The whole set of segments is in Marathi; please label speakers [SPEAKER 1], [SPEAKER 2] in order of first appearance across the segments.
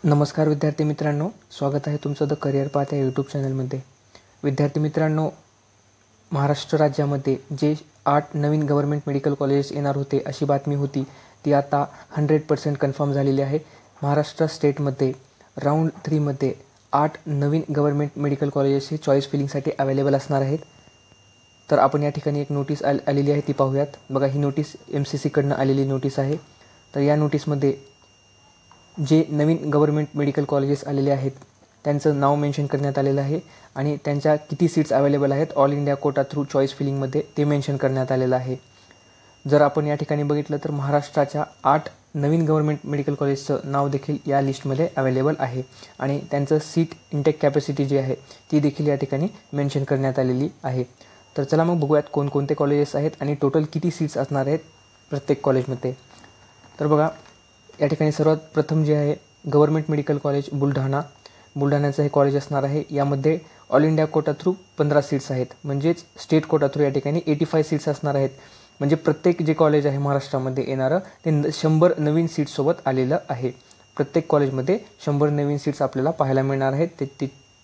[SPEAKER 1] नमस्कार विद्यार्थी मित्रांनो, स्वागत आहे तुमचं द करिअर पाथ या यूट्यूब चॅनलमध्ये। विद्यार्थी मित्रांनो, महाराष्ट्र राज्यामध्ये जे 8 नवीन गव्हर्नमेंट मेडिकल कॉलेजेस येणार होते अशी बातमी होती, ती आता 100% कन्फर्म झालेली आहे। महाराष्ट्र स्टेटमध्ये राऊंड 3 मध्ये 8 नवीन गव्हर्नमेंट मेडिकल कॉलेजेस हे चॉईस फिलिंगसाठी अवेलेबल असणार आहेत। तर आपण या ठिकाणी एक नोटीस आलेली आहे ती पाहूयात। बघा, ही नोटीस MCC कडून आलेली नोटीस आहे। तर या नोटीसमध्ये जे नवीन गव्हर्नमेंट मेडिकल कॉलेजेस आलेले आहेत त्यांचं नाव मेन्शन करण्यात आलेलं आहे आणि त्यांच्या किती सीट्स अवेलेबल आहेत all India quota through choice फिलिंगमध्ये ते मेन्शन करण्यात आलेलं आहे। जर आपण या ठिकाणी बघितलं तर महाराष्ट्राच्या 8 नवीन गव्हर्नमेंट मेडिकल कॉलेजचं नाव देखील या लिस्टमध्ये अवेलेबल आहे आणि त्यांचं सीट इंटेक कॅपॅसिटी जी आहे ती देखील या ठिकाणी मेन्शन करण्यात आलेली आहे। तर चला मग बघूयात कोणकोणते कॉलेजेस आहेत आणि टोटल किती सीट्स असणार आहेत प्रत्येक कॉलेजमध्ये। तर बघा, या ठिकाणी सर्वात प्रथम जे आहे गव्हर्नमेंट मेडिकल कॉलेज बुलढाण्याचं हे कॉलेज असणार आहे। यामध्ये all India quota through 15 seats आहेत, म्हणजेच स्टेट कोटा थ्रू या ठिकाणी 85 सीट्स असणार आहेत। म्हणजे प्रत्येक जे कॉलेज आहे महाराष्ट्रामध्ये येणारं ते 100 नवीन सीट्ससोबत आलेलं आहे। प्रत्येक कॉलेजमध्ये 100 नवीन सीट्स आपल्याला पाहायला मिळणार आहेत।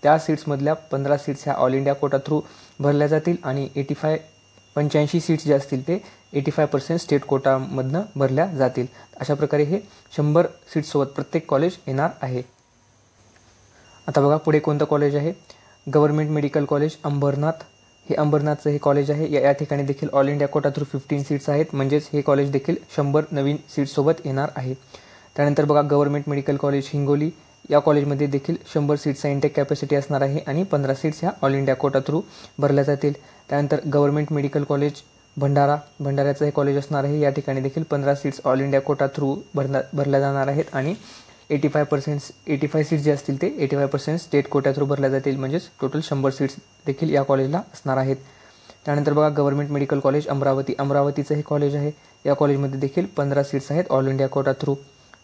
[SPEAKER 1] त्या सीट्समधल्या 15 सीट्स ह्या ऑल इंडिया कोटा थ्रू भरल्या जातील आणि 85 सीट्स जे असतील ते 85% स्टेट कोटामधनं भरल्या जातील। अशा प्रकारे हे 100 सीट्ससोबत प्रत्येक कॉलेज येणार आहे। आता बघा पुढे कोणतं कॉलेज आहे, गव्हर्नमेंट मेडिकल कॉलेज अंबरनाथ। हे अंबरनाथचं हे कॉलेज आहे। या ठिकाणी देखील all India quota through 15 seats आहेत, म्हणजेच हे कॉलेज देखील 100 नवीन सीट्ससोबत येणार आहे। त्यानंतर बघा गव्हर्नमेंट मेडिकल कॉलेज हिंगोली, या कॉलेजमध्ये देखील 100 सीट्सचा इंटेक कॅपॅसिटी असणार आहे आणि 15 सीट्स ह्या ऑल इंडिया कोटा थ्रू भरल्या जातील। त्यानंतर गव्हर्नमेंट मेडिकल कॉलेज भंडाऱ्याचं हे कॉलेज असणार आहे। या ठिकाणी देखील 15 seats all India quota through भरल्या जाणार आहेत आणि 85 सीट्स जे असतील ते 85% स्टेट कोटा थ्रू भरल्या जातील, म्हणजेच टोटल 100 सीट्स देखील या कॉलेजला असणार आहेत। त्यानंतर बघा गव्हर्नमेंट मेडिकल कॉलेज अमरावतीचं हे कॉलेज आहे। या कॉलेजमध्ये देखील 15 सीट्स आहेत ऑल इंडिया कोटा थ्रू।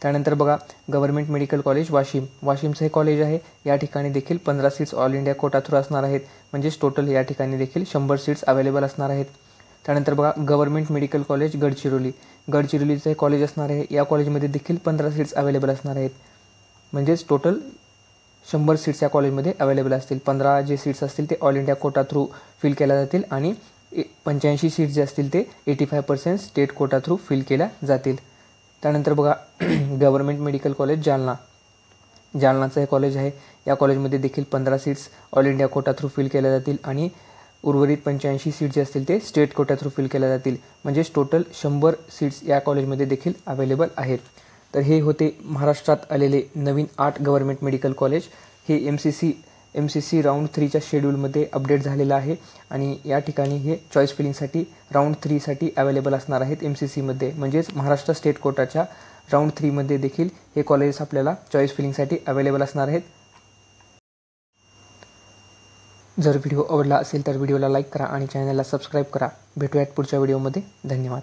[SPEAKER 1] त्यानंतर बघा गव्हर्नमेंट मेडिकल कॉलेज वाशिमचं हे कॉलेज आहे। या ठिकाणी देखील 15 seats all India quota through असणार आहेत, म्हणजेच टोटल या ठिकाणी देखील 100 सीट्स अवेलेबल असणार आहेत। त्यानंतर बघा गव्हर्नमेंट मेडिकल कॉलेज गडचिरोलीचं हे कॉलेज असणार आहे। या कॉलेजमध्ये देखील 15 सीट्स अवेलेबल असणार आहेत, म्हणजेच टोटल 100 सीट्स या कॉलेजमध्ये अवेलेबल असतील। 15 जे सीट्स असतील ते all India quota through fill केल्या जातील आणि 85 सीट्स जे असतील ते 85% स्टेट कोटा थ्रू फिल केल्या जातील। त्यानंतर बघा गव्हर्नमेंट मेडिकल कॉलेज जालनाचं हे कॉलेज आहे। या कॉलेजमध्ये देखील 15 seats all India quota through fill केल्या जातील आणि उर्वरित 85 सीट्स जे असतील ते स्टेट कोटा थ्रू फिल केल्या जातील, म्हणजेच टोटल 100 सीट्स या कॉलेजमध्ये देखील अवेलेबल आहेत। तर हे होते महाराष्ट्रात आलेले नवीन 8 गव्हर्नमेंट मेडिकल कॉलेज। हे MCC राऊंड 3च्या शेड्यूलमध्ये अपडेट झालेलं आहे आणि या ठिकाणी हे चॉईस फिलिंगसाठी राऊंड 3साठी अवेलेबल असणार आहेत MCCमध्ये, म्हणजेच महाराष्ट्र स्टेट कोटाच्या राऊंड 3मध्ये देखील हे कॉलेजेस आपल्याला चॉईस फिलिंगसाठी अवेलेबल असणार आहेत। जर व्हिडिओ आवडला असेल तर व्हिडिओला लाईक करा आणि चॅनलला सबस्क्राईब करा। भेटूयात पुढच्या व्हिडिओमध्ये। धन्यवाद।